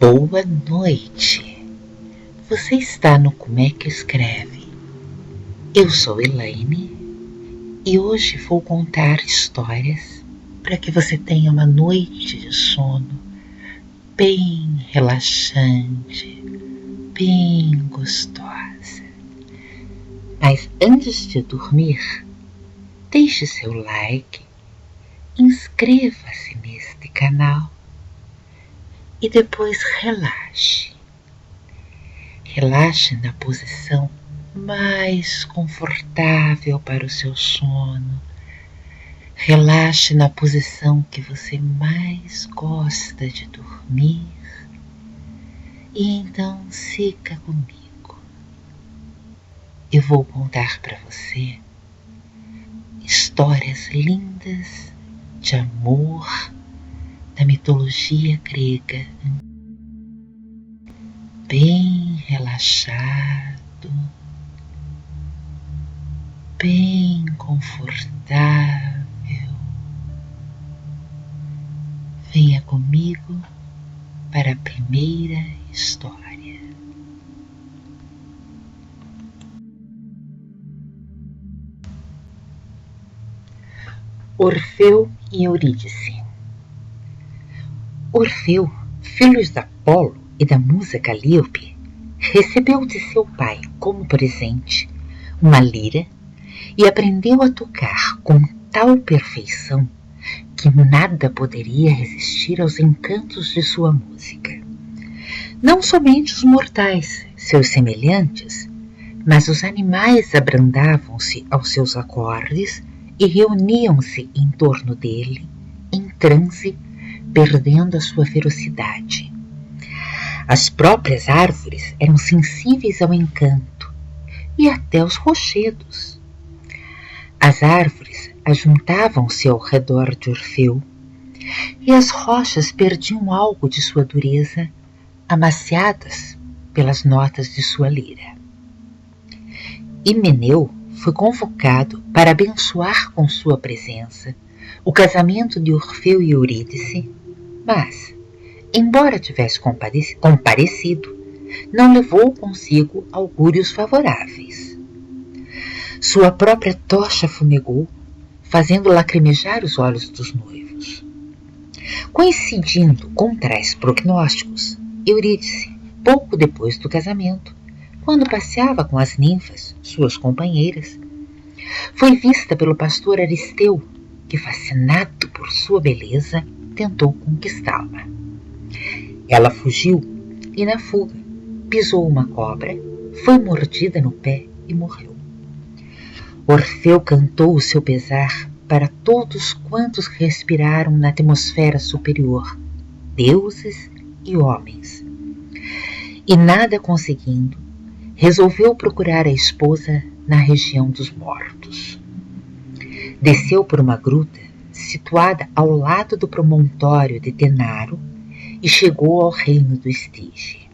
Boa noite. Você está no Como é que escreve? Eu sou Elaine e hoje vou contar histórias para que você tenha uma noite de sono bem relaxante, bem gostosa. Mas antes de dormir, deixe seu like, inscreva-se neste canal e depois relaxe. Relaxe na posição mais confortável para o seu sono. Relaxe na posição que você mais gosta de dormir. E então fica comigo. Eu vou contar para você histórias lindas de amor da mitologia grega, bem relaxado, bem confortável. Venha comigo para a primeira história. Orfeu e Eurídice. Orfeu, filho de Apolo e da musa Calíope, recebeu de seu pai como presente uma lira e aprendeu a tocar com tal perfeição que nada poderia resistir aos encantos de sua música. Não somente os mortais, seus semelhantes, mas os animais abrandavam-se aos seus acordes e reuniam-se em torno dele, em transe, perdendo a sua ferocidade. As próprias árvores eram sensíveis ao encanto, e até os rochedos. As árvores ajuntavam-se ao redor de Orfeu, e as rochas perdiam algo de sua dureza, amaciadas pelas notas de sua lira. Himeneu foi convocado para abençoar com sua presença o casamento de Orfeu e Eurídice, mas, embora tivesse comparecido, não levou consigo augúrios favoráveis. Sua própria tocha fumegou, fazendo lacrimejar os olhos dos noivos. Coincidindo com tais prognósticos, Eurídice, pouco depois do casamento, quando passeava com as ninfas, suas companheiras, foi vista pelo pastor Aristeu, que, fascinado por sua beleza, tentou conquistá-la. Ela fugiu e, na fuga, pisou uma cobra, foi mordida no pé e morreu. Orfeu cantou o seu pesar para todos quantos respiraram na atmosfera superior, deuses e homens. E nada conseguindo, resolveu procurar a esposa na região dos mortos. Desceu por uma gruta situada ao lado do promontório de Tenaro e chegou ao reino do Estige.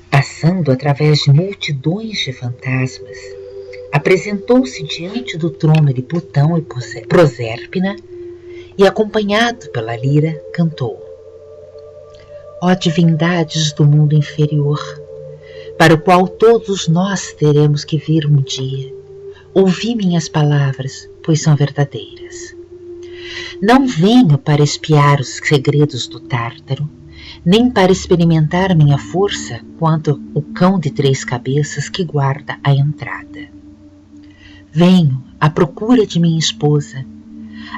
Passando através de multidões de fantasmas, apresentou-se diante do trono de Plutão e Prosérpina e, acompanhado pela lira, cantou: Ó divindades do mundo inferior, para o qual todos nós teremos que vir um dia, ouvi minhas palavras, pois são verdadeiras. Não venho para espiar os segredos do Tártaro, nem para experimentar minha força quanto o cão de 3 cabeças que guarda a entrada. Venho à procura de minha esposa,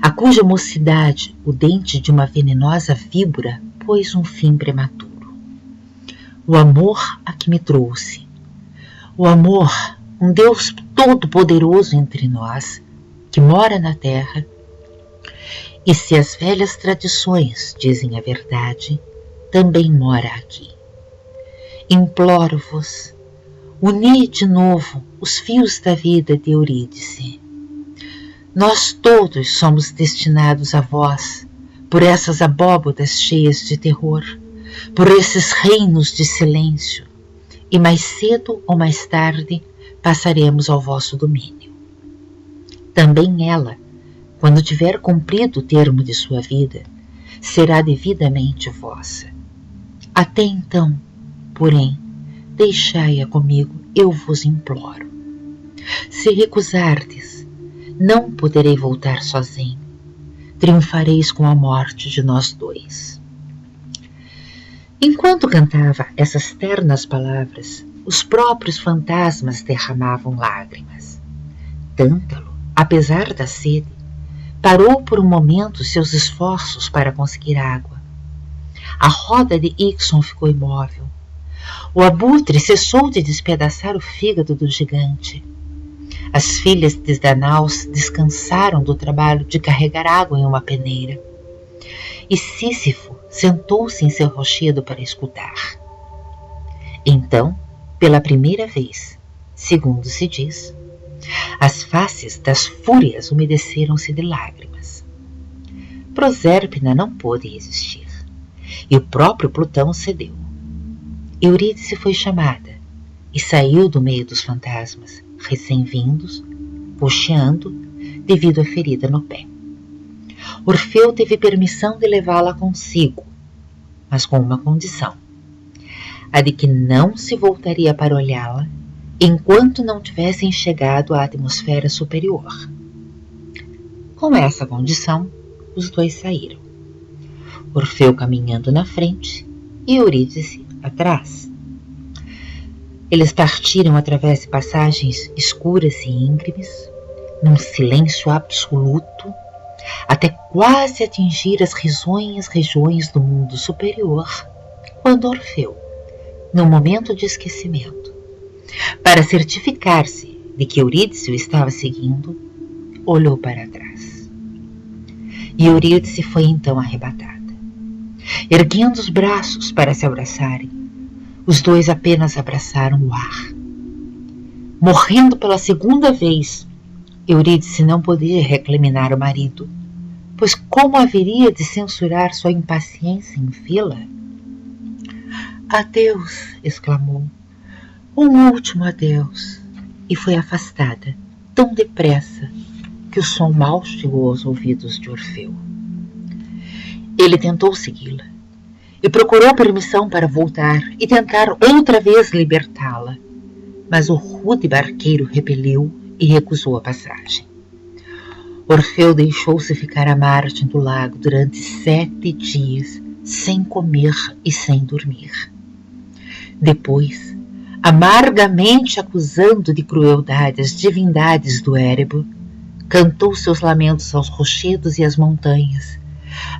a cuja mocidade o dente de uma venenosa víbora pôs um fim prematuro. O amor a que me trouxe. O amor, um Deus todo-poderoso entre nós, que mora na terra. E se as velhas tradições dizem a verdade, também mora aqui. Imploro-vos, uni de novo os fios da vida de Eurídice. Nós todos somos destinados a vós, por essas abóbodas cheias de terror, por esses reinos de silêncio, e mais cedo ou mais tarde passaremos ao vosso domínio. Também ela, quando tiver cumprido o termo de sua vida, será devidamente vossa. Até então, porém, deixai-a comigo, eu vos imploro. Se recusardes, não poderei voltar sozinho. Triunfareis com a morte de nós dois. Enquanto cantava essas ternas palavras, os próprios fantasmas derramavam lágrimas. Tântalo, apesar da sede, parou por um momento seus esforços para conseguir água. A roda de Ickson ficou imóvel. O abutre cessou de despedaçar o fígado do gigante. As filhas de Danaus descansaram do trabalho de carregar água em uma peneira. E Sísifo sentou-se em seu rochedo para escutar. Então, pela primeira vez, segundo se diz, as faces das fúrias umedeceram-se de lágrimas. Prosérpina não pôde resistir, e o próprio Plutão cedeu. Eurídice foi chamada e saiu do meio dos fantasmas, recém-vindos, cocheando devido à ferida no pé. Orfeu teve permissão de levá-la consigo, mas com uma condição, a de que não se voltaria para olhá-la enquanto não tivessem chegado à atmosfera superior. Com essa condição, os dois saíram. Orfeu caminhando na frente e Eurídice atrás. Eles partiram através de passagens escuras e íngremes, num silêncio absoluto, até quase atingir as risonhas regiões do mundo superior, quando Orfeu, num momento de esquecimento, para certificar-se de que Eurídice o estava seguindo, olhou para trás. E Eurídice foi então arrebatada. Erguendo os braços para se abraçarem, os dois apenas abraçaram o ar. Morrendo pela segunda vez, Eurídice não podia recriminar o marido, pois como haveria de censurar sua impaciência em vê-la? Adeus, exclamou, um último adeus, e foi afastada tão depressa que o som mal chegou aos ouvidos de Orfeu. Ele tentou segui-la e procurou permissão para voltar e tentar outra vez libertá-la, mas o rude barqueiro repeliu e recusou a passagem. Orfeu deixou-se ficar à margem do lago durante 7 dias, sem comer e sem dormir. Depois, amargamente acusando de crueldade as divindades do Érebo, cantou seus lamentos aos rochedos e às montanhas,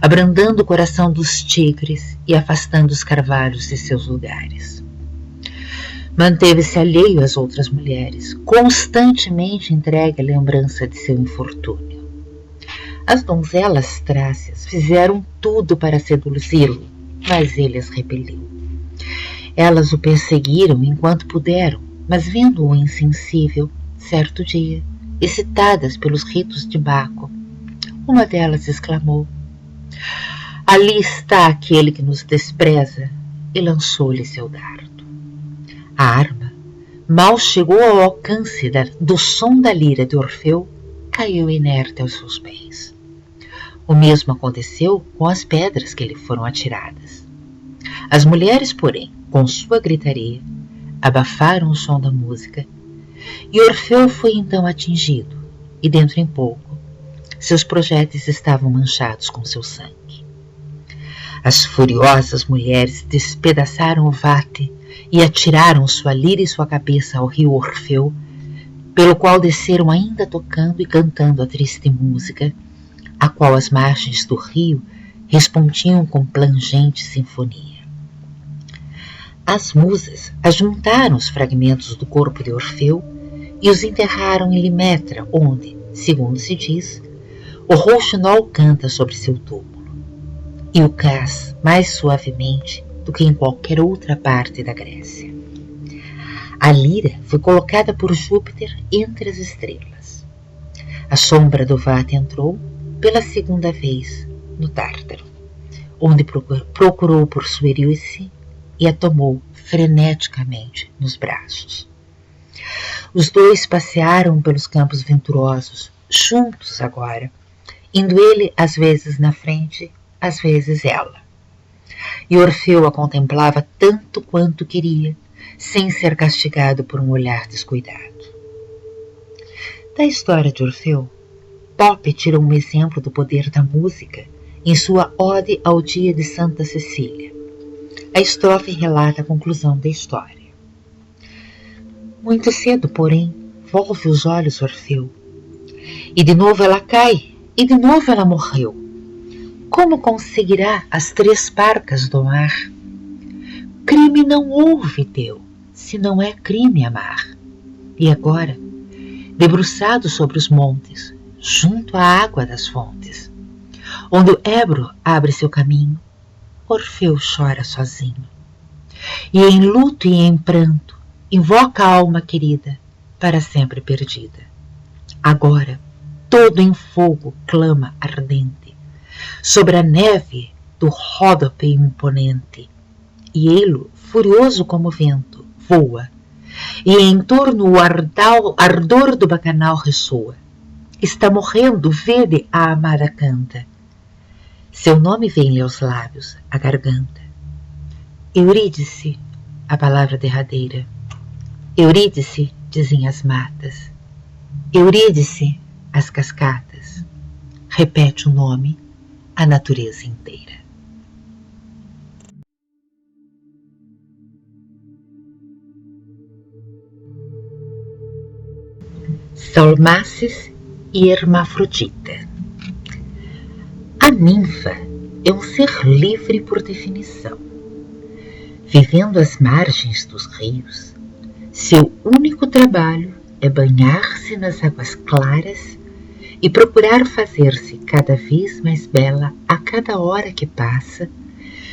abrandando o coração dos tigres e afastando os carvalhos de seus lugares. Manteve-se alheio às outras mulheres, constantemente entregue à lembrança de seu infortúnio. As donzelas trácias fizeram tudo para seduzi-lo, mas ele as repeliu. Elas o perseguiram enquanto puderam, mas vendo-o insensível, certo dia, excitadas pelos ritos de Baco, uma delas exclamou: ali está aquele que nos despreza, e lançou-lhe seu dardo. A arma mal chegou ao alcance do som da lira de Orfeu, caiu inerte aos seus pés. O mesmo aconteceu com as pedras que lhe foram atiradas. As mulheres, porém, com sua gritaria, abafaram o som da música, e Orfeu foi então atingido, e dentro em pouco, seus projéteis estavam manchados com seu sangue. As furiosas mulheres despedaçaram o vate e atiraram sua lira e sua cabeça ao rio Orfeu, pelo qual desceram ainda tocando e cantando a triste música, a qual as margens do rio respondiam com plangente sinfonia. As musas ajuntaram os fragmentos do corpo de Orfeu e os enterraram em Limetra, onde, segundo se diz, o rouxinol canta sobre seu túmulo, e o caz mais suavemente do que em qualquer outra parte da Grécia. A lira foi colocada por Júpiter entre as estrelas. A sombra do Vata entrou, pela segunda vez, no Tártaro, onde procurou por sua Eurídice e a tomou freneticamente nos braços. Os dois passearam pelos campos venturosos, juntos agora, indo ele às vezes na frente, às vezes ela. e Orfeu a contemplava tanto quanto queria, sem ser castigado por um olhar descuidado. Da história de Orfeu, Pope tira um exemplo do poder da música em sua Ode ao Dia de Santa Cecília. A estrofe relata a conclusão da história. Muito cedo, porém, volve os olhos Orfeu, e de novo ela cai, e de novo ela morreu. Como conseguirá as 3 parcas do mar? Crime não houve teu, se não é crime amar. E agora, debruçado sobre os montes, junto à água das fontes, onde o Ebro abre seu caminho, Orfeu chora sozinho. E em luto e em pranto, invoca a alma querida, para sempre perdida. Agora, todo em fogo clama ardente, sobre a neve do Ródope imponente, e ele, furioso como vento, voa, e em torno o ardor do bacanal ressoa. Está morrendo, vede, a amada canta. Seu nome vem-lhe aos lábios, à garganta. Eurídice, a palavra derradeira. Eurídice, dizem as matas. Eurídice, as cascatas. Repete o nome, a natureza inteira. Salmácis e Hermafrodita. A ninfa é um ser livre por definição. Vivendo às margens dos rios, seu único trabalho é banhar-se nas águas claras e procurar fazer-se cada vez mais bela a cada hora que passa,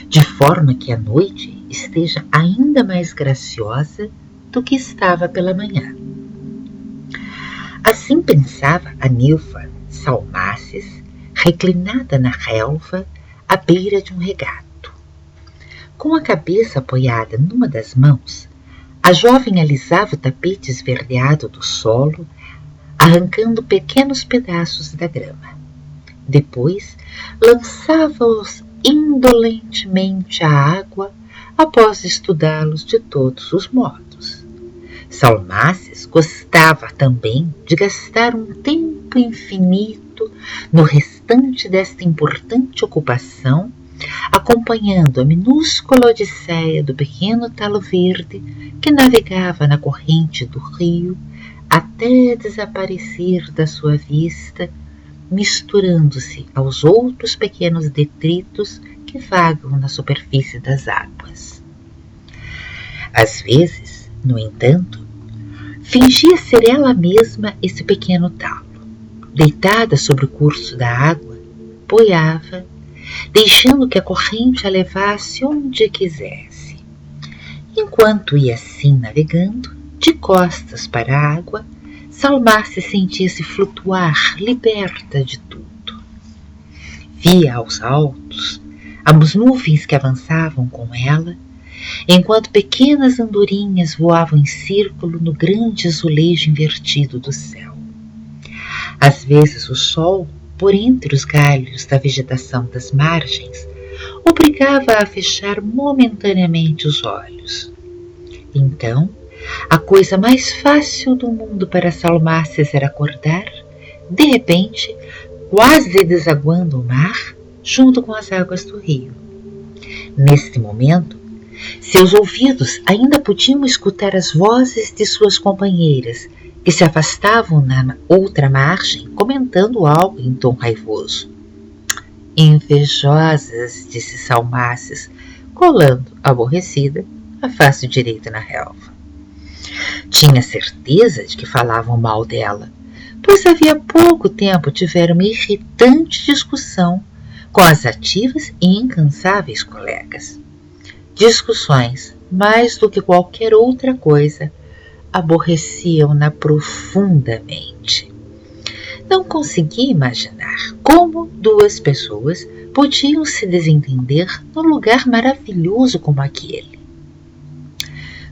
de forma que a noite esteja ainda mais graciosa do que estava pela manhã. Assim pensava a ninfa Salmácis, reclinada na relva, à beira de um regato. Com a cabeça apoiada numa das mãos, a jovem alisava o tapete esverdeado do solo, arrancando pequenos pedaços da grama. Depois, lançava-os indolentemente à água, após estudá-los de todos os modos. Salmácis gostava também de gastar um tempo infinito no restante desta importante ocupação, acompanhando a minúscula odisseia do pequeno talo verde que navegava na corrente do rio até desaparecer da sua vista, misturando-se aos outros pequenos detritos que vagam na superfície das águas. Às vezes, no entanto, fingia ser ela mesma esse pequeno talo. Deitada sobre o curso da água, boiava, deixando que a corrente a levasse onde quisesse. Enquanto ia assim navegando, de costas para a água, Salmácis sentia-se flutuar, liberta de tudo. Via aos altos as nuvens que avançavam com ela, enquanto pequenas andorinhas voavam em círculo no grande azulejo invertido do céu. Às vezes o sol, por entre os galhos da vegetação das margens, obrigava-a a fechar momentaneamente os olhos. Então, a coisa mais fácil do mundo para Salmácis era acordar, de repente, quase desaguando o mar, junto com as águas do rio. Neste momento, seus ouvidos ainda podiam escutar as vozes de suas companheiras, que se afastavam na outra margem, comentando algo em tom raivoso. Invejosas, disse Salmácis, colando, aborrecida, a face direita na relva. Tinha certeza de que falavam mal dela, pois havia pouco tempo tivera uma irritante discussão com as ativas e incansáveis colegas. Discussões, mais do que qualquer outra coisa, aborreciam-na profundamente. Não conseguia imaginar como 2 pessoas podiam se desentender num lugar maravilhoso como aquele.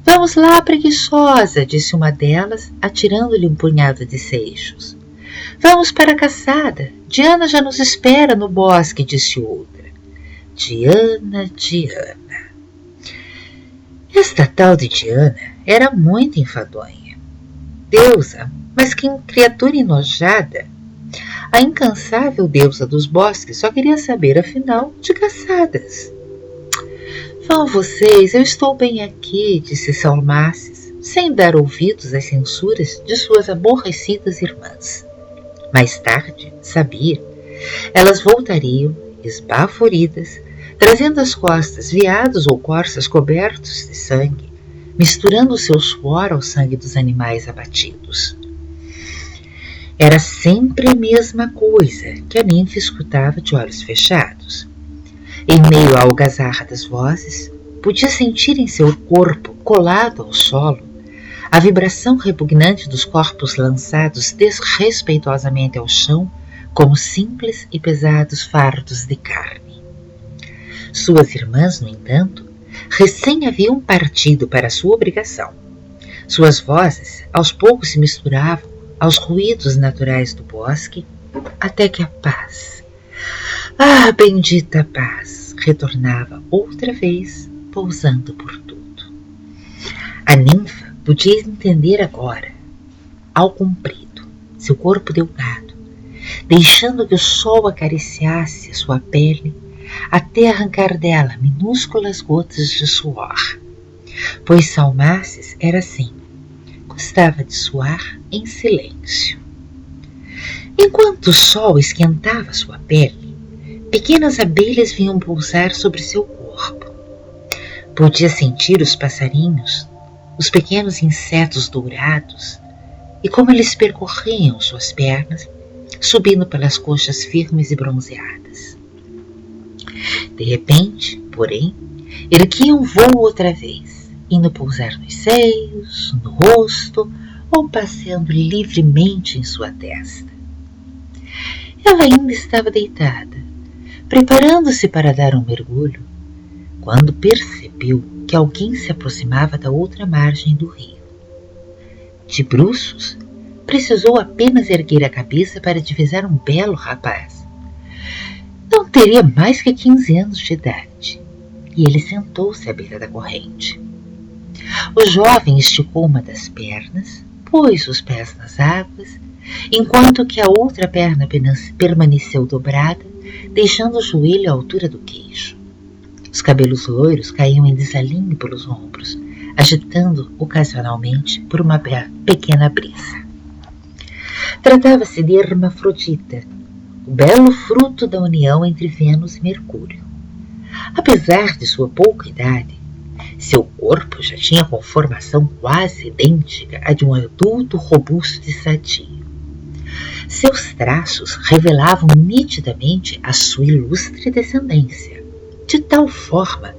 Vamos lá, preguiçosa, disse uma delas, atirando-lhe um punhado de seixos. Vamos para a caçada. Diana já nos espera no bosque, disse outra. Diana. Esta tal de Diana era muito enfadonha. Deusa, mas que criatura enojada! A incansável deusa dos bosques só queria saber, afinal, de caçadas. Vão vocês, eu estou bem aqui, disse Salmacis, sem dar ouvidos às censuras de suas aborrecidas irmãs. Mais tarde, sabia, elas voltariam, esbaforidas, trazendo às costas veados ou corças cobertos de sangue, misturando o seu suor ao sangue dos animais abatidos. Era sempre a mesma coisa que a ninfa escutava de olhos fechados. Em meio à algazarra das vozes, podia sentir em seu corpo, colado ao solo, a vibração repugnante dos corpos lançados desrespeitosamente ao chão como simples e pesados fardos de carne. Suas irmãs, no entanto, recém haviam partido para sua obrigação. Suas vozes aos poucos se misturavam aos ruídos naturais do bosque, até que a paz, bendita paz, retornava outra vez, pousando por tudo. A ninfa podia entender agora, ao comprido, seu corpo delgado, deixando que o sol acariciasse a sua pele, até arrancar dela minúsculas gotas de suor, pois Salmacis era assim, gostava de suar em silêncio. Enquanto o sol esquentava sua pele, pequenas abelhas vinham pousar sobre seu corpo. Podia sentir os passarinhos, os pequenos insetos dourados, e como eles percorriam suas pernas, subindo pelas coxas firmes e bronzeadas. De repente, porém, erguiam voo outra vez, indo pousar nos seios, no rosto ou passeando livremente em sua testa. Ela ainda estava deitada, preparando-se para dar um mergulho, quando percebeu que alguém se aproximava da outra margem do rio. De bruços, precisou apenas erguer a cabeça para divisar um belo rapaz. Não teria mais que 15 anos de idade, e ele sentou-se à beira da corrente. O jovem esticou uma das pernas, pôs os pés nas águas, enquanto que a outra perna permaneceu dobrada, deixando o joelho à altura do queixo. Os cabelos loiros caíam em desalinho pelos ombros, agitando ocasionalmente por uma pequena brisa. Tratava-se de Hermafrodita, o belo fruto da união entre Vênus e Mercúrio. Apesar de sua pouca idade, seu corpo já tinha conformação quase idêntica à de um adulto robusto e sadio. Seus traços revelavam nitidamente a sua ilustre descendência, de tal forma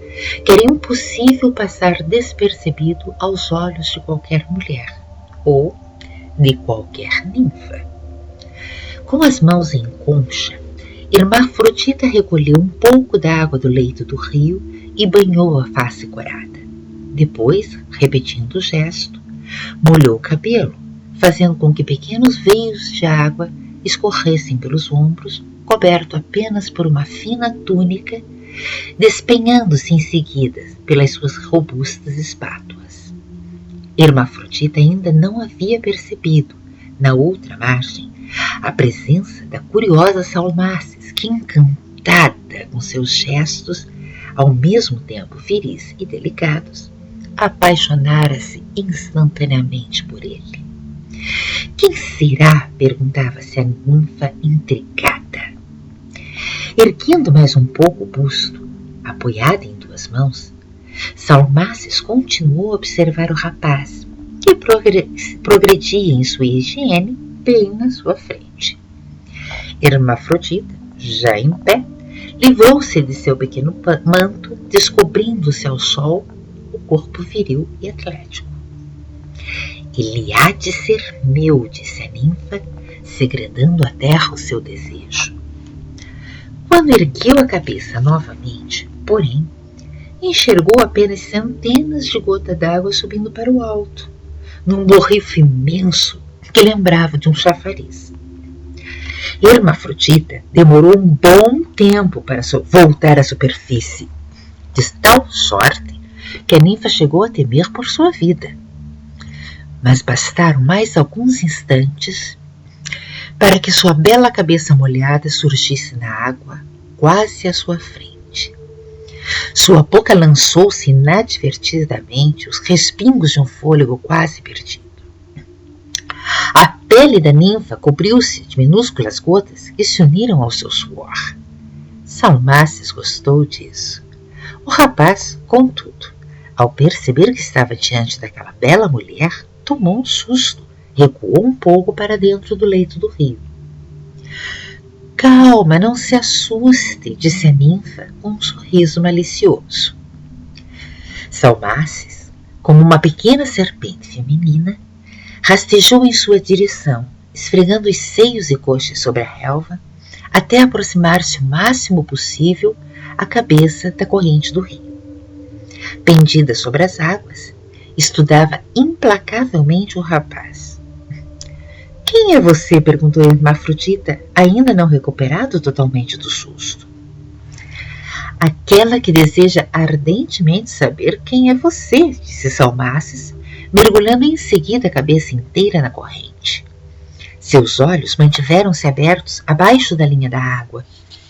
que era impossível passar despercebido aos olhos de qualquer mulher, ou de qualquer ninfa. Com as mãos em concha, Hermafrodita recolheu um pouco da água do leito do rio e banhou a face corada. Depois, repetindo o gesto, molhou o cabelo, fazendo com que pequenos veios de água escorressem pelos ombros, coberto apenas por uma fina túnica, despenhando-se em seguida pelas suas robustas espátuas. Hermafrodita ainda não havia percebido, na outra margem, a presença da curiosa Salmacis, que, encantada com seus gestos, ao mesmo tempo viris e delicados, apaixonara-se instantaneamente por ele. Quem será? Perguntava-se a ninfa intrigada. Erguendo mais um pouco o busto, apoiada em duas mãos, Salmacis continuou a observar o rapaz, que progredia em sua higiene bem na sua frente. Hermafrodita, já em pé, livrou-se de seu pequeno manto, descobrindo-se ao sol o corpo viril e atlético. Ele há de ser meu, disse a ninfa, segredando à terra o seu desejo. Quando ergueu a cabeça novamente, porém, enxergou apenas centenas de gotas d'água subindo para o alto, num borrifo imenso que lembrava de um chafariz. Hermafrodita demorou um bom tempo para voltar à superfície, de tal sorte que a ninfa chegou a temer por sua vida. Mas bastaram mais alguns instantes para que sua bela cabeça molhada surgisse na água, quase à sua frente. Sua boca lançou-se inadvertidamente os respingos de um fôlego quase perdido. A pele da ninfa cobriu-se de minúsculas gotas que se uniram ao seu suor. Salmácis gostou disso. O rapaz, contudo, ao perceber que estava diante daquela bela mulher, tomou um susto, recuou um pouco para dentro do leito do rio. Calma, não se assuste, disse a ninfa com um sorriso malicioso. Salmácis, como uma pequena serpente feminina, rastejou em sua direção, esfregando os seios e coxas sobre a relva, até aproximar-se o máximo possível à cabeça da corrente do rio. Pendida sobre as águas, estudava implacavelmente o rapaz. Quem é você? Perguntou Hermafrodita, ainda não recuperado totalmente do susto. Aquela que deseja ardentemente saber quem é você, disse Salmácis, mergulhando em seguida a cabeça inteira na corrente. Seus olhos mantiveram-se abertos abaixo da linha da água,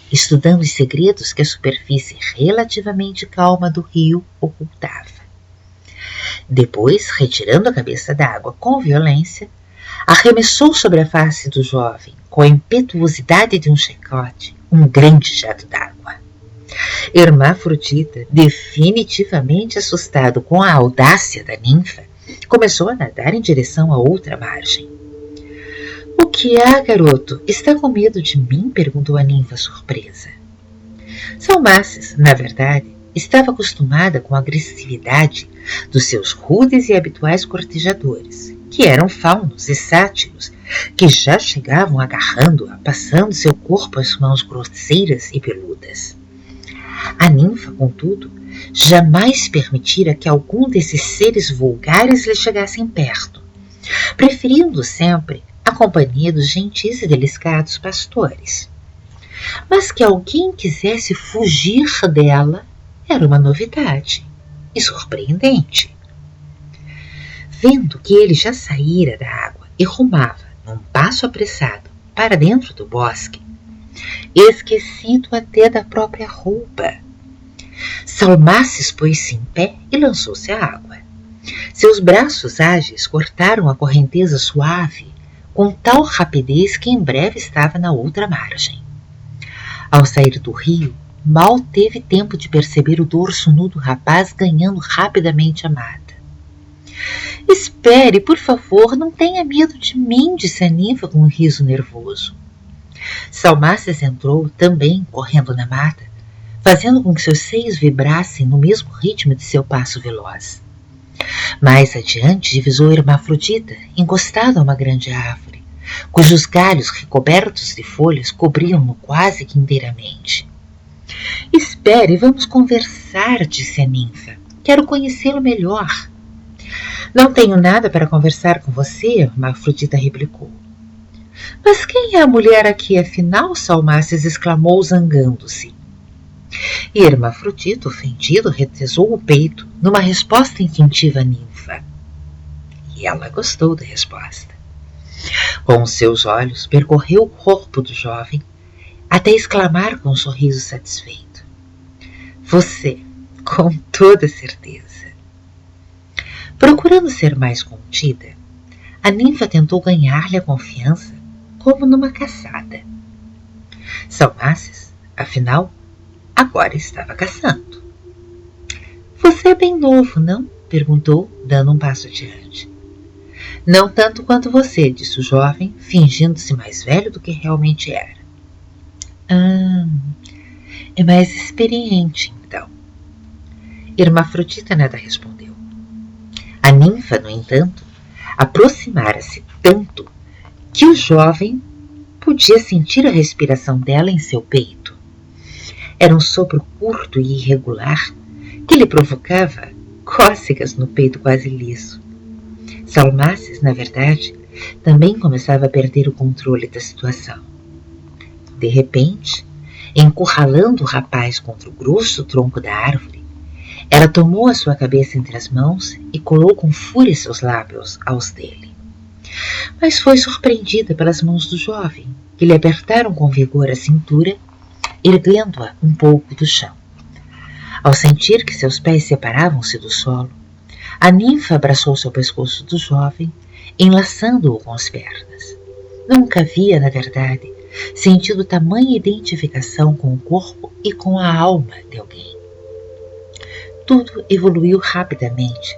estudando os segredos que a superfície relativamente calma do rio ocultava. Depois, retirando a cabeça da água com violência, arremessou sobre a face do jovem, com a impetuosidade de um chicote, um grande jato d'água. Hermafrodita, definitivamente assustado com a audácia da ninfa, começou a nadar em direção à outra margem. O que há, garoto? Está com medo de mim? Perguntou a ninfa surpresa. Salmácis, na verdade, estava acostumada com a agressividade dos seus rudes e habituais cortejadores, que eram faunos e sátiros, que já chegavam agarrando-a, passando seu corpo às mãos grosseiras e peludas. A ninfa, contudo, jamais permitira que algum desses seres vulgares lhe chegassem perto, preferindo sempre a companhia dos gentis e delicados pastores. Mas que alguém quisesse fugir dela era uma novidade e surpreendente. Vendo que ele já saíra da água e rumava, num passo apressado, para dentro do bosque, esquecido até da própria roupa, Salmácis pôs-se em pé e lançou-se à água. Seus braços ágeis cortaram a correnteza suave com tal rapidez que em breve estava na outra margem. Ao sair do rio, mal teve tempo de perceber o dorso nu do rapaz ganhando rapidamente a mata. Espere, por favor, não tenha medo de mim, disse a ninfa com um riso nervoso. Salmácis entrou também correndo na mata, fazendo com que seus seios vibrassem no mesmo ritmo de seu passo veloz. Mais adiante divisou Hermafrodita, encostado a uma grande árvore, cujos galhos recobertos de folhas cobriam-no quase que inteiramente. Espere, vamos conversar, disse a ninfa. Quero conhecê-lo melhor. Não tenho nada para conversar com você, Hermafrodita replicou. Mas quem é a mulher aqui, afinal? Salmácis exclamou, zangando-se. E Hermafrodita, ofendido, retesou o peito numa resposta instintiva à ninfa. E ela gostou da resposta. Com os seus olhos, percorreu o corpo do jovem até exclamar com um sorriso satisfeito. Você, com toda certeza. Procurando ser mais contida, a ninfa tentou ganhar-lhe a confiança como numa caçada. Salmácis, afinal, agora estava caçando. Você é bem novo, não? Perguntou, dando um passo adiante. Não tanto quanto você, disse o jovem, fingindo-se mais velho do que realmente era. É mais experiente, então. Hermafrodita nada respondeu. A ninfa, no entanto, aproximara-se tanto que o jovem podia sentir a respiração dela em seu peito. Era um sopro curto e irregular que lhe provocava cócegas no peito quase liso. Salmácis, na verdade, também começava a perder o controle da situação. De repente, encurralando o rapaz contra o grosso tronco da árvore, ela tomou a sua cabeça entre as mãos e colou com fúria seus lábios aos dele. Mas foi surpreendida pelas mãos do jovem, que lhe apertaram com vigor a cintura, erguendo-a um pouco do chão. Ao sentir que seus pés separavam-se do solo, a ninfa abraçou-se ao pescoço do jovem, enlaçando-o com as pernas. Nunca havia, na verdade, sentido tamanha identificação com o corpo e com a alma de alguém. Tudo evoluiu rapidamente,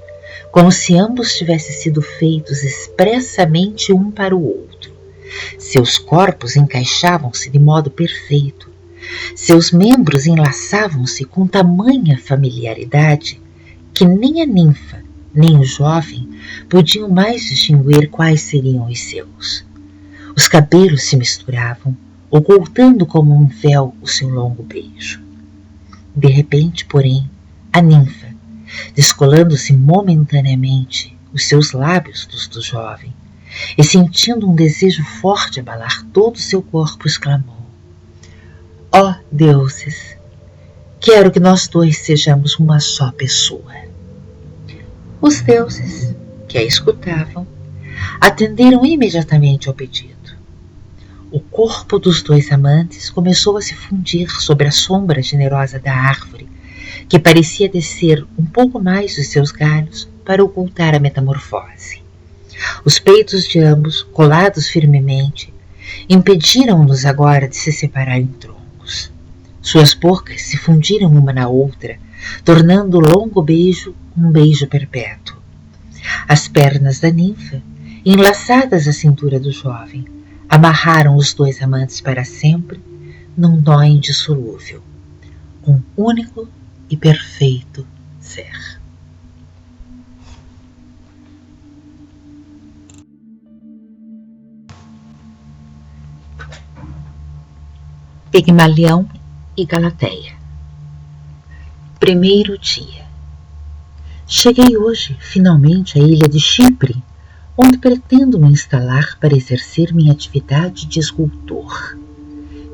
como se ambos tivessem sido feitos expressamente um para o outro. Seus corpos encaixavam-se de modo perfeito. Seus membros enlaçavam-se com tamanha familiaridade que nem a ninfa, nem o jovem podiam mais distinguir quais seriam os seus. Os cabelos se misturavam, ocultando como um véu o seu longo beijo. De repente, porém, a ninfa, descolando-se momentaneamente os seus lábios dos do jovem, e sentindo um desejo forte abalar todo o seu corpo, exclamou: ó deuses, quero que nós dois sejamos uma só pessoa. Os deuses, que a escutavam, atenderam imediatamente ao pedido. O corpo dos dois amantes começou a se fundir sobre a sombra generosa da árvore, que parecia descer um pouco mais os seus galhos para ocultar a metamorfose. Os peitos de ambos, colados firmemente, impediram-nos agora de se separar em troncos. Suas bocas se fundiram uma na outra, tornando o longo beijo um beijo perpétuo. As pernas da ninfa, enlaçadas à cintura do jovem, amarraram os dois amantes para sempre num nó indissolúvel, um único e perfeito ser. Pigmalião e Galateia. Primeiro dia. Cheguei hoje, finalmente, à ilha de Chipre, onde pretendo me instalar para exercer minha atividade de escultor.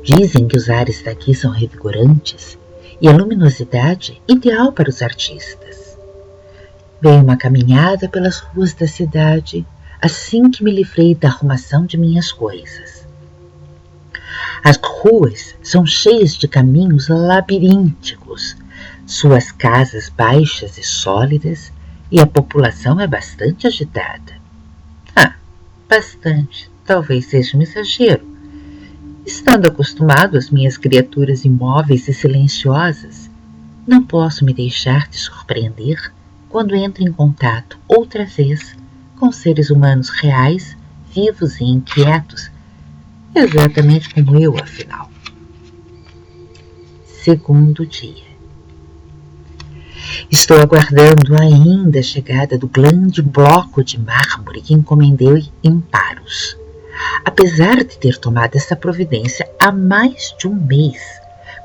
Dizem que os ares daqui são revigorantes e a luminosidade ideal para os artistas. Dei uma caminhada pelas ruas da cidade assim que me livrei da arrumação de minhas coisas. As ruas são cheias de caminhos labirínticos, suas casas baixas e sólidas, e a população é bastante agitada. Bastante, talvez seja um exagero. Estando acostumado às minhas criaturas imóveis e silenciosas, não posso me deixar de surpreender quando entro em contato outra vez com seres humanos reais, vivos e inquietos, exatamente como eu, afinal. Segundo dia. Estou aguardando ainda a chegada do grande bloco de mármore que encomendei em Paros. Apesar de ter tomado essa providência há mais de um mês,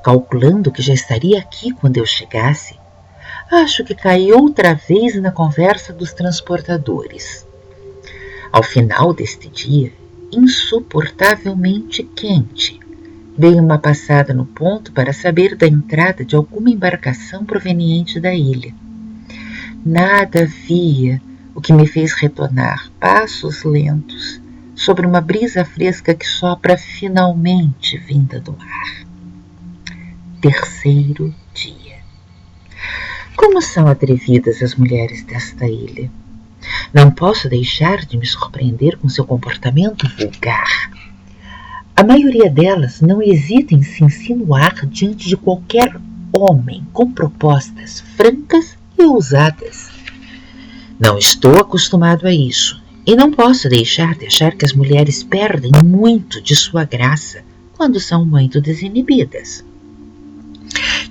calculando que já estaria aqui quando eu chegasse, acho que caí outra vez na conversa dos transportadores. Ao final deste dia, insuportavelmente quente, dei uma passada no ponto para saber da entrada de alguma embarcação proveniente da ilha. Nada havia, o que me fez retornar passos lentos sobre uma brisa fresca que sopra finalmente vinda do mar. Terceiro dia. Como são atrevidas as mulheres desta ilha? Não posso deixar de me surpreender com seu comportamento vulgar. A maioria delas não hesita em se insinuar diante de qualquer homem com propostas francas e ousadas. Não estou acostumado a isso e não posso deixar de achar que as mulheres perdem muito de sua graça quando são muito desinibidas.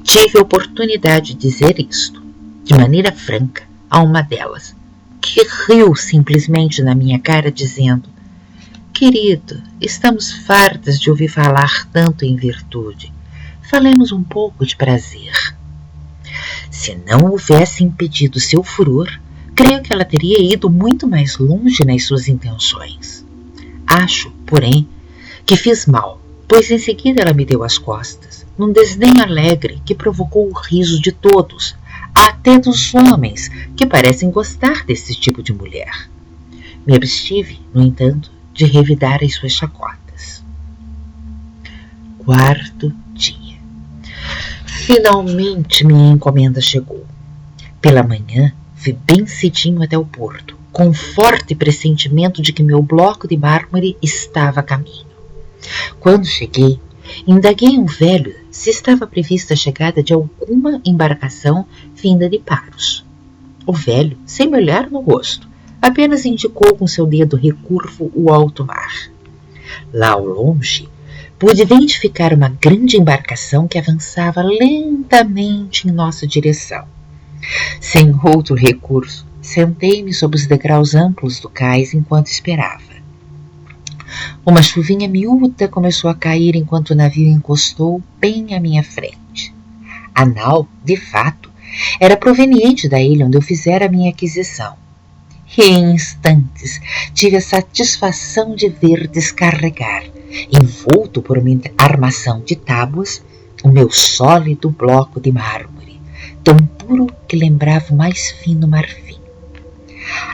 Tive a oportunidade de dizer isto, de maneira franca, a uma delas, que riu simplesmente na minha cara dizendo: querido, estamos fartas de ouvir falar tanto em virtude. Falemos um pouco de prazer. Se não houvesse impedido seu furor, creio que ela teria ido muito mais longe nas suas intenções. Acho, porém, que fiz mal, pois em seguida ela me deu as costas, num desdém alegre que provocou o riso de todos, até dos homens que parecem gostar desse tipo de mulher. Me abstive, no entanto, de revidar as suas chacotas. Quarto dia. Finalmente minha encomenda chegou. Pela manhã, fui bem cedinho até o porto, com um forte pressentimento de que meu bloco de mármore estava a caminho. Quando cheguei, indaguei um velho se estava prevista a chegada de alguma embarcação vinda de Paros. O velho, sem me olhar no rosto, apenas indicou com seu dedo recurvo o alto mar. Lá ao longe, pude identificar uma grande embarcação que avançava lentamente em nossa direção. Sem outro recurso, sentei-me sob os degraus amplos do cais enquanto esperava. Uma chuvinha miúda começou a cair enquanto o navio encostou bem à minha frente. A nau, de fato, era proveniente da ilha onde eu fizera a minha aquisição. E em instantes tive a satisfação de ver descarregar, envolto por uma armação de tábuas, o meu sólido bloco de mármore, tão puro que lembrava o mais fino marfim.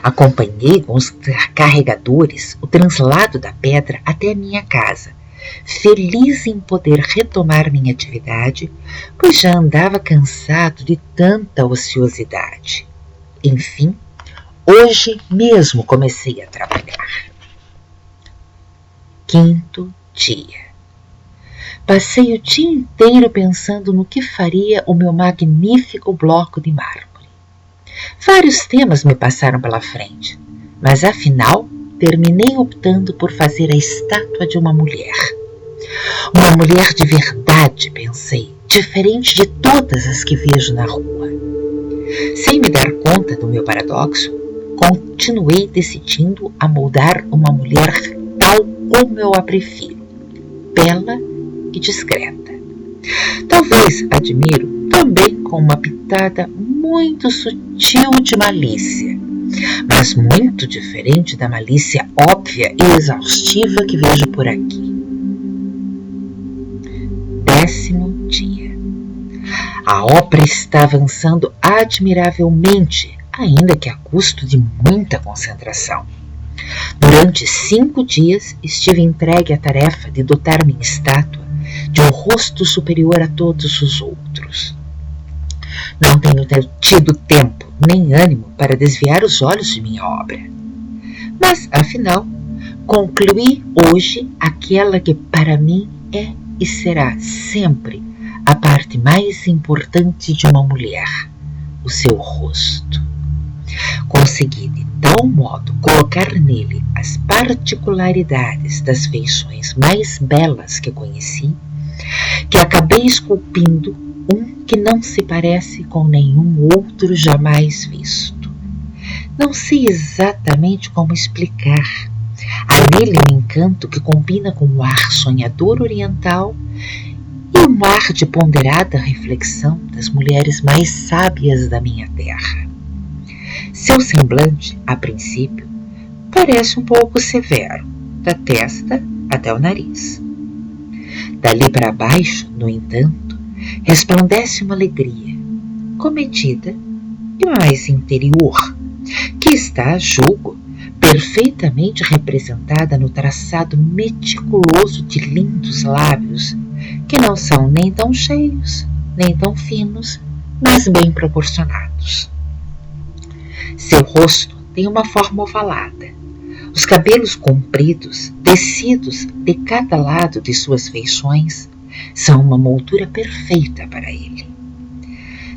Acompanhei com os carregadores o translado da pedra até a minha casa, feliz em poder retomar minha atividade, pois já andava cansado de tanta ociosidade. Enfim, hoje mesmo comecei a trabalhar. Quinto dia. Passei o dia inteiro pensando no que faria o meu magnífico bloco de mármore. Vários temas me passaram pela frente, mas afinal terminei optando por fazer a estátua de uma mulher. Uma mulher de verdade, pensei, diferente de todas as que vejo na rua. Sem me dar conta do meu paradoxo, continuei decidindo a moldar uma mulher tal como eu a prefiro, bela e discreta. Talvez, admiro, também com uma pitada muito sutil de malícia, mas muito diferente da malícia óbvia e exaustiva que vejo por aqui. 10º dia. A obra está avançando admiravelmente, ainda que a custo de muita concentração. Durante 5 dias estive entregue à tarefa de dotar minha estátua de um rosto superior a todos os outros. Não tenho tido tempo nem ânimo para desviar os olhos de minha obra. Mas, afinal, concluí hoje aquela que para mim é e será sempre a parte mais importante de uma mulher, o seu rosto. Consegui de tal modo colocar nele as particularidades das feições mais belas que conheci, que acabei esculpindo um que não se parece com nenhum outro jamais visto. Não sei exatamente como explicar. Há nele um encanto que combina com o ar sonhador oriental e um ar de ponderada reflexão das mulheres mais sábias da minha terra. Seu semblante, a princípio, parece um pouco severo, da testa até o nariz. Dali para baixo, no entanto, resplandece uma alegria, comedida e mais interior, que está, julgo, perfeitamente representada no traçado meticuloso de lindos lábios, que não são nem tão cheios, nem tão finos, mas bem proporcionados. Seu rosto tem uma forma ovalada. Os cabelos compridos, descidos de cada lado de suas feições, são uma moldura perfeita para ele.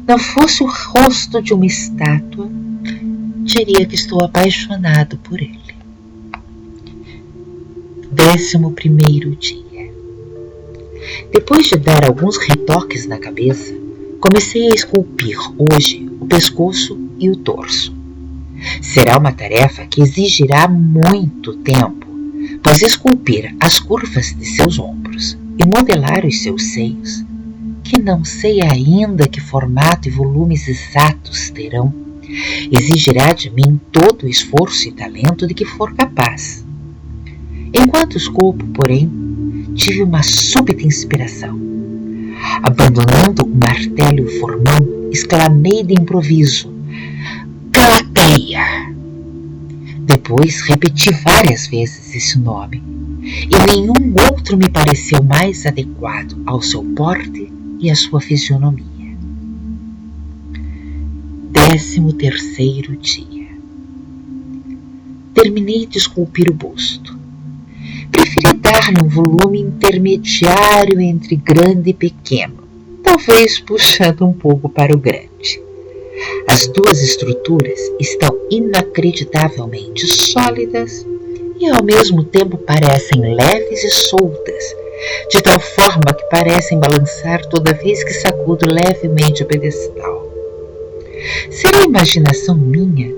Não fosse o rosto de uma estátua, diria que estou apaixonado por ele. 11º dia. Depois de dar alguns retoques na cabeça, comecei a esculpir hoje o pescoço e o torso. Será uma tarefa que exigirá muito tempo, pois esculpir as curvas de seus ombros e modelar os seus seios, que não sei ainda que formato e volumes exatos terão, exigirá de mim todo o esforço e talento de que for capaz. Enquanto esculpo, porém, tive uma súbita inspiração. Abandonando o martelo e o formão, exclamei de improviso: Galateia! Depois repeti várias vezes esse nome, e nenhum outro me pareceu mais adequado ao seu porte e à sua fisionomia. 13º dia. Terminei de esculpir o busto. Preferi dar-lhe um volume intermediário entre grande e pequeno, talvez puxando um pouco para o grande. As duas estruturas estão inacreditavelmente sólidas e ao mesmo tempo parecem leves e soltas, de tal forma que parecem balançar toda vez que sacudo levemente o pedestal. Será imaginação minha,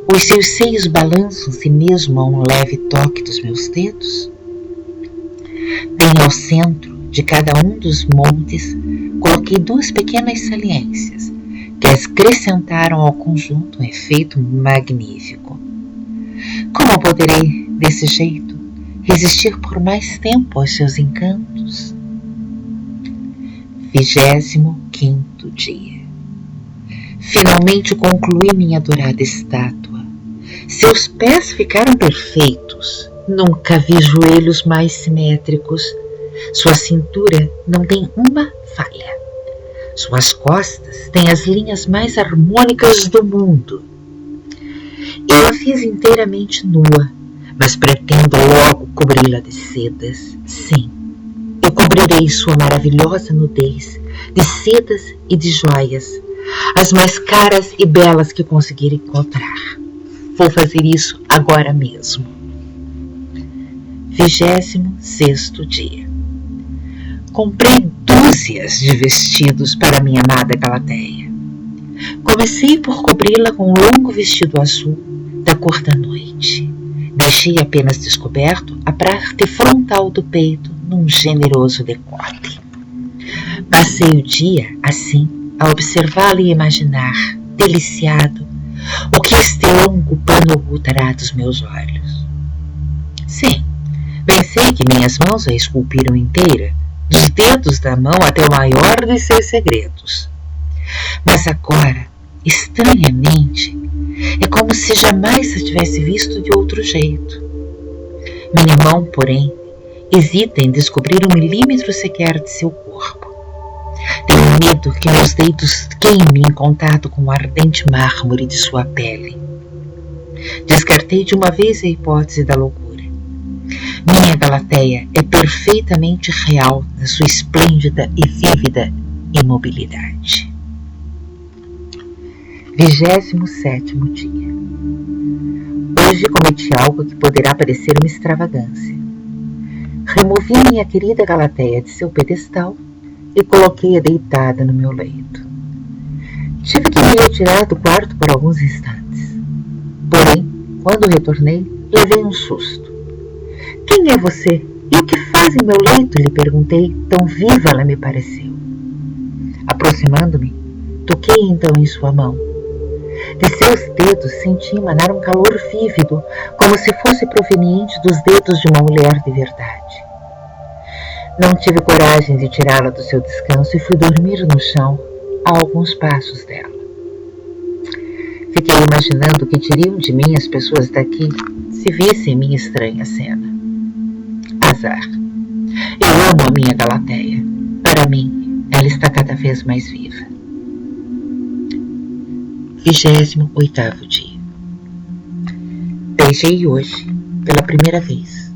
ou seus seios balançam-se mesmo a um leve toque dos meus dedos? Bem ao centro de cada um dos montes, coloquei duas pequenas saliências, que acrescentaram ao conjunto um efeito magnífico. Como poderei, desse jeito, resistir por mais tempo aos seus encantos? 25º dia. Finalmente concluí minha adorada estátua. Seus pés ficaram perfeitos. Nunca vi joelhos mais simétricos. Sua cintura não tem uma falha. Suas costas têm as linhas mais harmônicas do mundo. Eu a fiz inteiramente nua, mas pretendo logo cobri-la de sedas. Sim, eu cobrirei sua maravilhosa nudez de sedas e de joias, as mais caras e belas que conseguir encontrar. Vou fazer isso agora mesmo. 26º dia. Comprei dúzias de vestidos para minha amada Galateia. Comecei por cobri-la com um longo vestido azul da cor da noite. Deixei apenas descoberto a parte frontal do peito num generoso decote. Passei o dia, assim, a observá-la e imaginar, deliciado, o que este longo pano ocultará dos meus olhos. Sim, pensei que minhas mãos a esculpiram inteira, dos dedos da mão até o maior dos seus segredos. Mas agora, estranhamente, é como se jamais a tivesse visto de outro jeito. Minha mão, porém, hesita em descobrir 1 milímetro sequer de seu corpo. Tenho medo que meus dedos queimem em contato com o ardente mármore de sua pele. Descartei de uma vez a hipótese da loucura. Minha Galateia é perfeitamente real na sua esplêndida e vívida imobilidade. 27º dia. Hoje cometi algo que poderá parecer uma extravagância. Removi minha querida Galateia de seu pedestal e coloquei-a deitada no meu leito. Tive que me retirar do quarto por alguns instantes. Porém, quando retornei, levei um susto. Quem é você? E o que faz em meu leito? Lhe perguntei, tão viva ela me pareceu. Aproximando-me, toquei então em sua mão. De seus dedos senti emanar um calor vívido, como se fosse proveniente dos dedos de uma mulher de verdade. Não tive coragem de tirá-la do seu descanso e fui dormir no chão, a alguns passos dela. Fiquei imaginando o que diriam de mim as pessoas daqui se vissem minha estranha cena. Azar. Eu amo a minha Galateia. Para mim, ela está cada vez mais viva. 28º dia. Beijei hoje, pela primeira vez,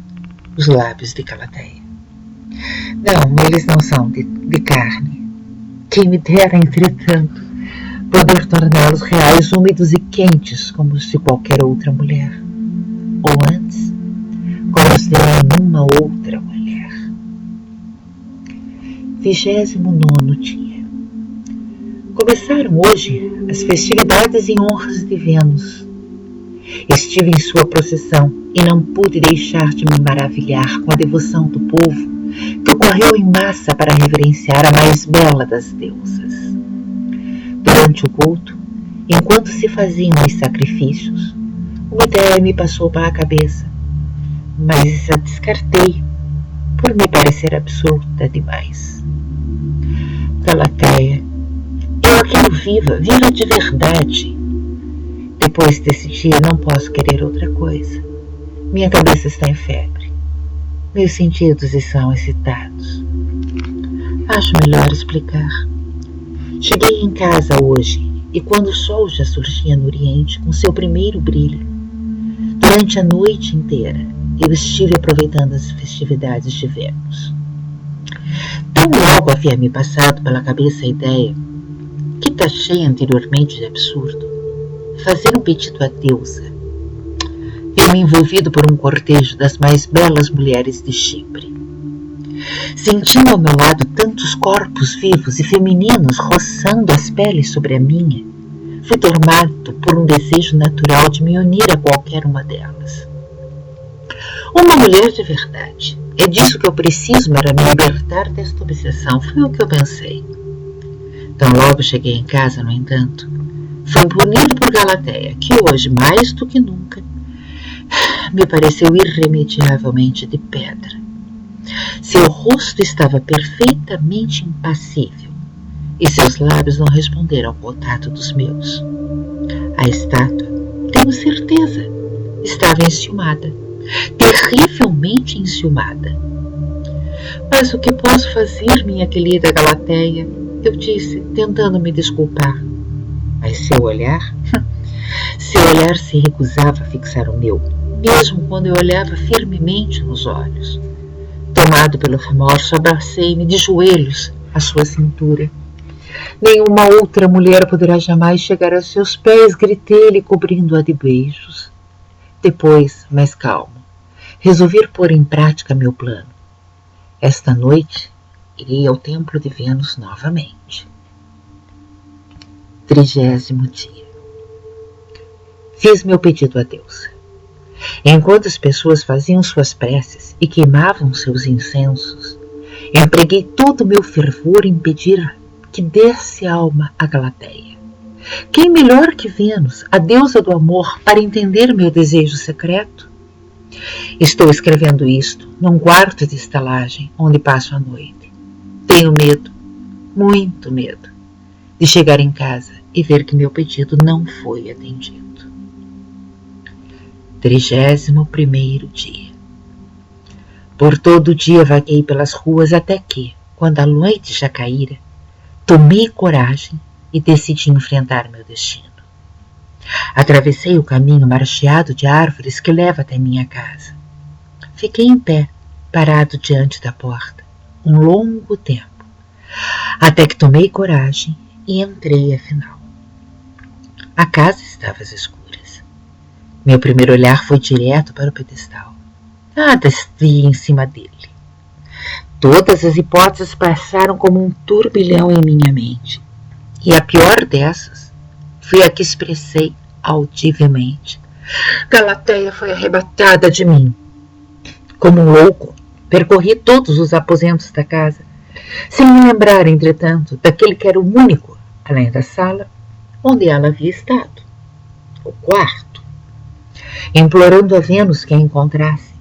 os lábios de Galateia. Não, eles não são de carne. Quem me dera, entretanto, poder torná-los reais, úmidos e quentes como os de qualquer outra mulher. Ou antes, como os de nenhuma outra mulher. 29º dia. Começaram hoje as festividades em honras de Vênus. Estive em sua procissão e não pude deixar de me maravilhar com a devoção do povo que correu em massa para reverenciar a mais bela das deusas. Durante o culto, enquanto se faziam os sacrifícios, uma ideia me passou para a cabeça, mas a descartei, por me parecer absurda demais. Galateia, eu a quero viva de verdade. Depois desse dia não posso querer outra coisa. Minha cabeça está em febre. Meus sentidos estão excitados. Acho melhor explicar. Cheguei em casa hoje e quando o sol já surgia no oriente com seu primeiro brilho, durante a noite inteira eu estive aproveitando as festividades de Vênus. Tão logo havia me passado pela cabeça a ideia, que taxei anteriormente de absurdo, fazer um pedido à deusa. Vi-me envolvido por um cortejo das mais belas mulheres de Chipre. Sentindo ao meu lado tantos corpos vivos e femininos roçando as peles sobre a minha, fui tomado por um desejo natural de me unir a qualquer uma delas. Uma mulher de verdade. É disso que eu preciso para me libertar desta obsessão, foi o que eu pensei. Tão logo cheguei em casa, no entanto, fui punido por Galateia, que hoje, mais do que nunca, me pareceu irremediavelmente de pedra. Seu rosto estava perfeitamente impassível e seus lábios não responderam ao contato dos meus. A estátua, tenho certeza, estava enciumada, terrivelmente enciumada. Mas o que posso fazer, minha querida Galateia? Eu disse, tentando me desculpar. Mas seu olhar se recusava a fixar o meu, mesmo quando eu olhava firmemente nos olhos. Tomado pelo remorso, abracei-me de joelhos à sua cintura. Nenhuma outra mulher poderá jamais chegar aos seus pés, gritei-lhe, cobrindo-a de beijos. Depois, mais calmo, resolvi pôr em prática meu plano. Esta noite, irei ao templo de Vênus novamente. 30º dia. Fiz meu pedido a Deus. Enquanto as pessoas faziam suas preces e queimavam seus incensos, empreguei todo o meu fervor em pedir que desse alma a Galateia. Quem melhor que Vênus, a deusa do amor, para entender meu desejo secreto? Estou escrevendo isto num quarto de estalagem onde passo a noite. Tenho medo, muito medo, de chegar em casa e ver que meu pedido não foi atendido. 31º dia. Por todo o dia vaguei pelas ruas até que, quando a noite já caíra, tomei coragem e decidi enfrentar meu destino. Atravessei o caminho marcheado de árvores que leva até minha casa. Fiquei em pé, parado diante da porta, um longo tempo, até que tomei coragem e entrei afinal. A casa estava às escuras. Meu primeiro olhar foi direto para o pedestal. Nada vi em cima dele. Todas as hipóteses passaram como um turbilhão em minha mente. E a pior dessas foi a que expressei audivelmente. Galateia foi arrebatada de mim. Como um louco, percorri todos os aposentos da casa, sem me lembrar, entretanto, daquele que era o único, além da sala, onde ela havia estado. O quarto. Implorando a Vênus que a encontrasse,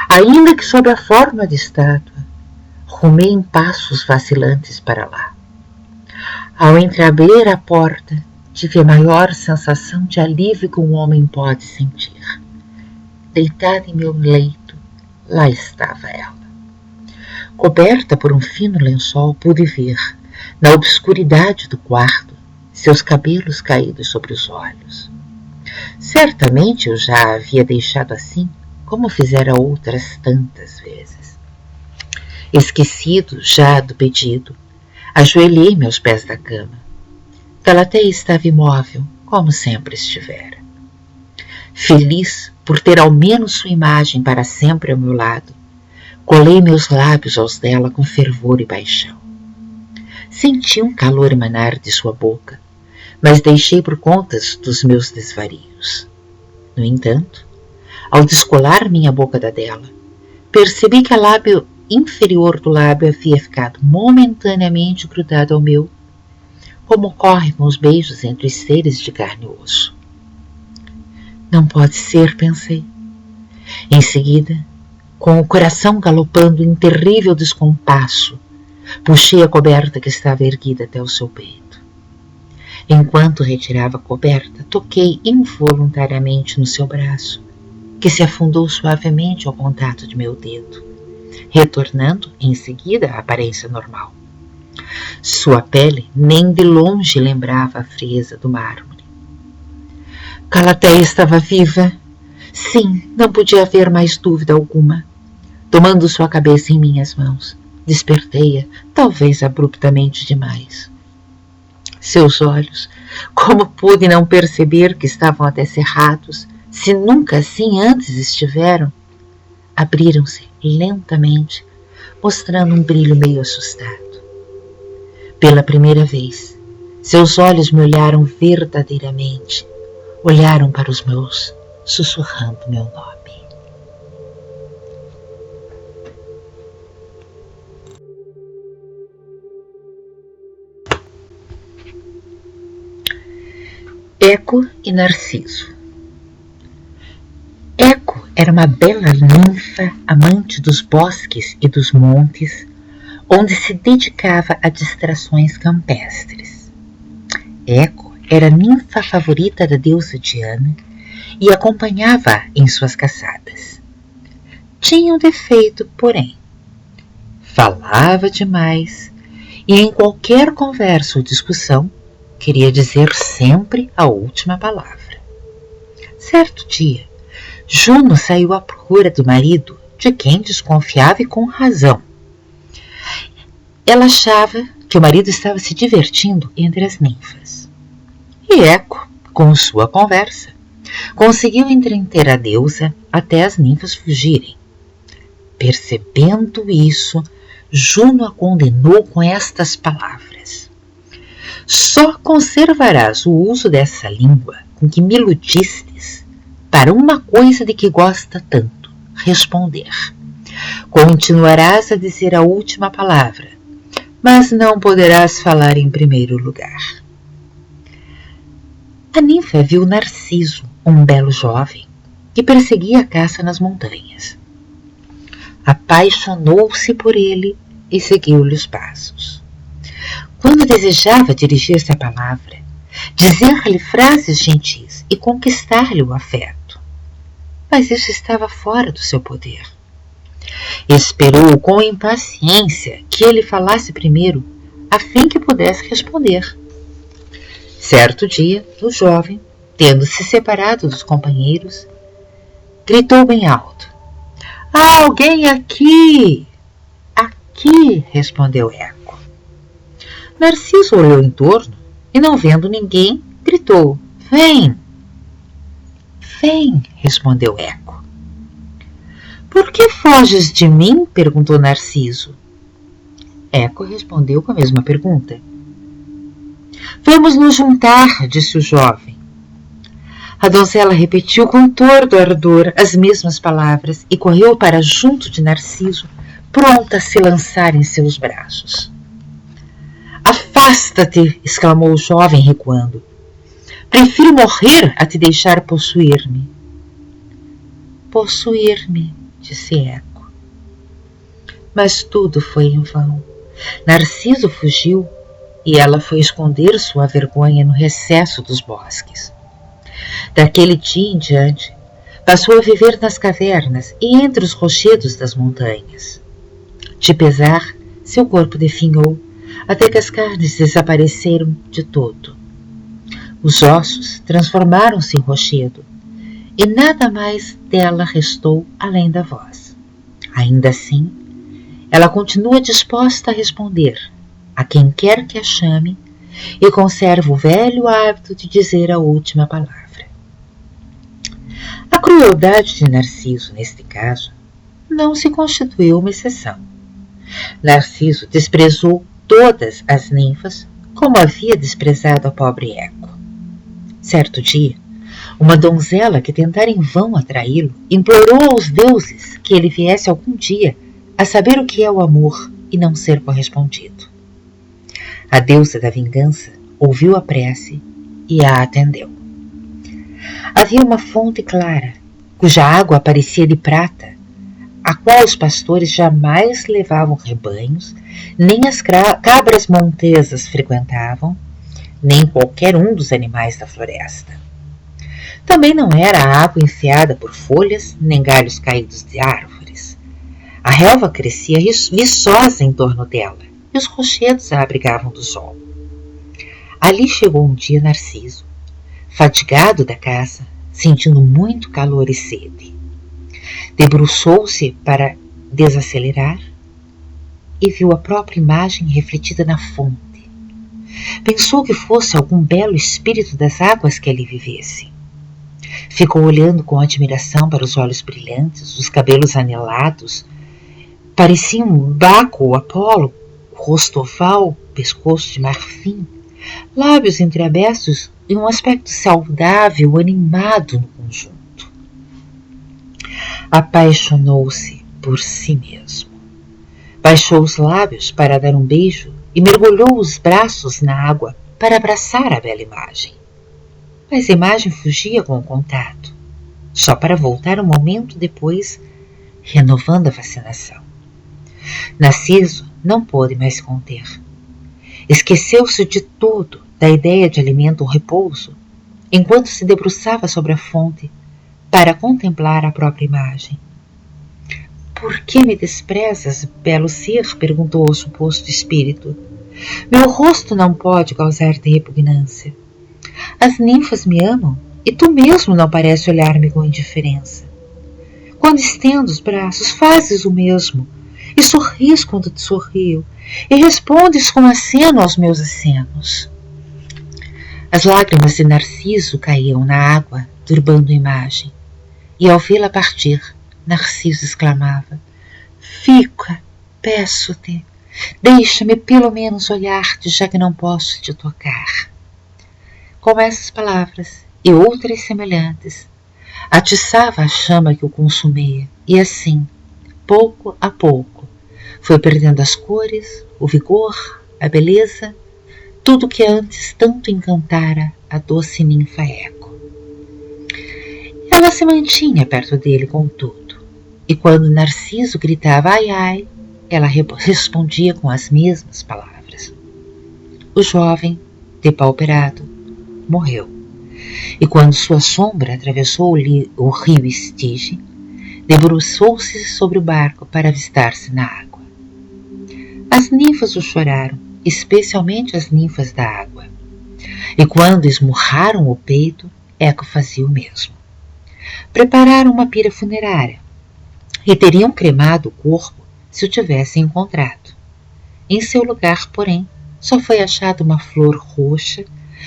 ainda que sob a forma de estátua, rumei em passos vacilantes para lá. Ao entreabrir a porta, tive a maior sensação de alívio que um homem pode sentir. Deitada em meu leito, lá estava ela. Coberta por um fino lençol, pude ver, na obscuridade do quarto, seus cabelos caídos sobre os olhos. Certamente eu já a havia deixado assim, como fizera outras tantas vezes. Esquecido já do pedido, ajoelhei-me aos pés da cama. Galateia estava imóvel, como sempre estivera. Feliz por ter ao menos sua imagem para sempre ao meu lado, colei meus lábios aos dela com fervor e paixão. Senti um calor emanar de sua boca, mas deixei por conta dos meus desvarios. No entanto, ao descolar minha boca da dela, percebi que o lábio inferior do lábio havia ficado momentaneamente grudado ao meu, como ocorre com os beijos entre os seres de carne e osso. Não pode ser, pensei. Em seguida, Com o coração galopando em terrível descompasso, puxei a coberta que estava erguida até o seu peito. Enquanto retirava a coberta, toquei involuntariamente no seu braço, que se afundou suavemente ao contato de meu dedo, retornando em seguida à aparência normal. Sua pele nem de longe lembrava a frieza do mármore. Galateia estava viva. Sim, não podia haver mais dúvida alguma. Tomando sua cabeça em minhas mãos, despertei-a, talvez abruptamente demais. Seus olhos, como pude não perceber que estavam até cerrados, se nunca assim antes estiveram, abriram-se lentamente, mostrando um brilho meio assustado. Pela primeira vez, seus olhos me olharam verdadeiramente, olharam para os meus, sussurrando meu nome. Eco e Narciso. Eco era uma bela ninfa amante dos bosques e dos montes, onde se dedicava a distrações campestres. Eco era a ninfa favorita da deusa Diana e acompanhava-a em suas caçadas. Tinha um defeito, porém. Falava demais e em qualquer conversa ou discussão queria dizer sempre a última palavra. Certo dia, Juno saiu à procura do marido, de quem desconfiava e com razão. Ela achava que o marido estava se divertindo entre as ninfas. E Eco, com sua conversa, conseguiu entreter a deusa até as ninfas fugirem. Percebendo isso, Juno a condenou com estas palavras: só conservarás o uso dessa língua com que me iludistes para uma coisa de que gosta tanto, responder. Continuarás a dizer a última palavra, mas não poderás falar em primeiro lugar. A ninfa viu Narciso, um belo jovem, que perseguia a caça nas montanhas. Apaixonou-se por ele e seguiu-lhe os passos. Quando desejava dirigir-se à palavra, dizer-lhe frases gentis e conquistar-lhe o afeto. Mas isso estava fora do seu poder. Esperou com impaciência que ele falasse primeiro, a fim que pudesse responder. Certo dia, o jovem, tendo se separado dos companheiros, gritou bem alto: "Há alguém aqui!" "Aqui!" respondeu Eco. Narciso olhou em torno e, não vendo ninguém, gritou: "Vem!" "Vem!" respondeu Eco. "Por que foges de mim?" perguntou Narciso. Eco respondeu com a mesma pergunta. "Vamos nos juntar", disse o jovem. A donzela repetiu com todo ardor as mesmas palavras e correu para junto de Narciso, pronta a se lançar em seus braços. "Afasta-te!" exclamou o jovem, recuando. "Prefiro morrer a te deixar possuir-me." "Possuir-me", disse Eco. Mas tudo foi em vão. Narciso fugiu e ela foi esconder sua vergonha no recesso dos bosques. Daquele dia em diante, passou a viver nas cavernas e entre os rochedos das montanhas. De pesar, seu corpo definhou, até que as carnes desapareceram de todo. Os ossos transformaram-se em rochedo, e nada mais dela restou além da voz. Ainda assim, ela continua disposta a responder a quem quer que a chame e conserva o velho hábito de dizer a última palavra. A crueldade de Narciso, neste caso, não se constituiu uma exceção. Narciso desprezou todas as ninfas como havia desprezado a pobre Eco. Certo dia, uma donzela que tentara em vão atraí-lo implorou aos deuses que ele viesse algum dia a saber o que é o amor e não ser correspondido. A deusa da vingança ouviu a prece e a atendeu. Havia uma fonte clara, cuja água parecia de prata, a qual os pastores jamais levavam rebanhos, nem as cabras montesas frequentavam, nem qualquer um dos animais da floresta. Também não era água enfiada por folhas, nem galhos caídos de árvores. A relva crescia viçosa em torno dela, e os rochedos a abrigavam do sol. Ali chegou um dia Narciso, fatigado da caça, sentindo muito calor e sede. Debruçou-se para desacelerar e viu a própria imagem refletida na fonte. Pensou que fosse algum belo espírito das águas que ali vivesse. Ficou olhando com admiração para os olhos brilhantes, os cabelos anelados. Parecia um Baco ou Apolo, rosto oval, pescoço de marfim, lábios entreabertos e um aspecto saudável, animado no conjunto. Apaixonou-se por si mesmo. Baixou os lábios para dar um beijo e mergulhou os braços na água para abraçar a bela imagem. Mas a imagem fugia com o contato, só para voltar um momento depois, renovando a fascinação. Narciso não pôde mais se conter. Esqueceu-se de tudo, da ideia de alimento ou repouso, enquanto se debruçava sobre a fonte para contemplar a própria imagem. Por que me desprezas, belo ser? Perguntou o suposto espírito. Meu rosto não pode causar-te repugnância. As ninfas me amam e tu mesmo não parece olhar-me com indiferença. Quando estendo os braços, fazes o mesmo, e sorris quando te sorrio, e respondes com aceno aos meus acenos. As lágrimas de Narciso caíam na água, turbando a imagem, e ao vê-la partir, Narciso exclamava: Fica, peço-te, deixa-me pelo menos olhar-te, já que não posso te tocar. Com essas palavras e outras semelhantes, atiçava a chama que o consumia, e assim, pouco a pouco, foi perdendo as cores, o vigor, a beleza, tudo que antes tanto encantara a doce ninfa Eco. Ela se mantinha perto dele contudo, e quando Narciso gritava ai ai, ela respondia com as mesmas palavras. O jovem, depauperado, morreu, e quando sua sombra atravessou o rio Estige, debruçou-se sobre o barco para avistar-se na água. As ninfas o choraram, especialmente as ninfas da água, e quando esmurraram o peito, Eco fazia o mesmo. Prepararam uma pira funerária e teriam cremado o corpo se o tivessem encontrado. Em seu lugar, porém, só foi achada uma flor roxa,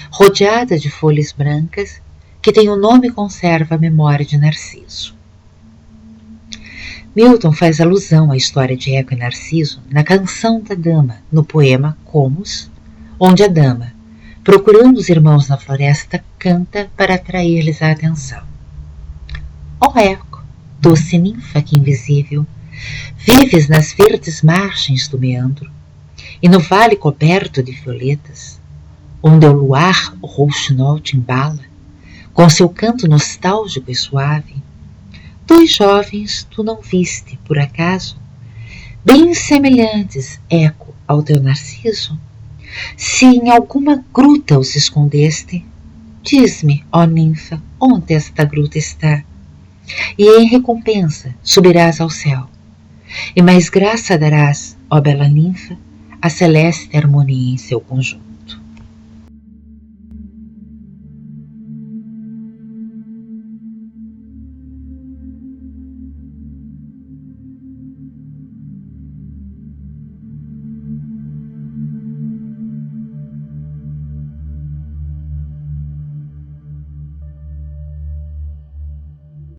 rodeada de folhas brancas, que tem o nome e conserva a memória de Narciso. Milton faz alusão à história de Eco e Narciso na Canção da Dama, no poema Comus, onde a dama, procurando os irmãos na floresta, canta para atrair-lhes a atenção. Ó Eco, doce ninfa que invisível, vives nas verdes margens do meandro, e no vale coberto de violetas, onde o luar rouxinol te embala, com seu canto nostálgico e suave. Dois jovens tu não viste, por acaso, bem semelhantes, Eco, ao teu Narciso? Se em alguma gruta os escondeste, diz-me, ó ninfa, onde esta gruta está, e em recompensa subirás ao céu, e mais graça darás, ó bela ninfa, a celeste harmonia em seu conjunto.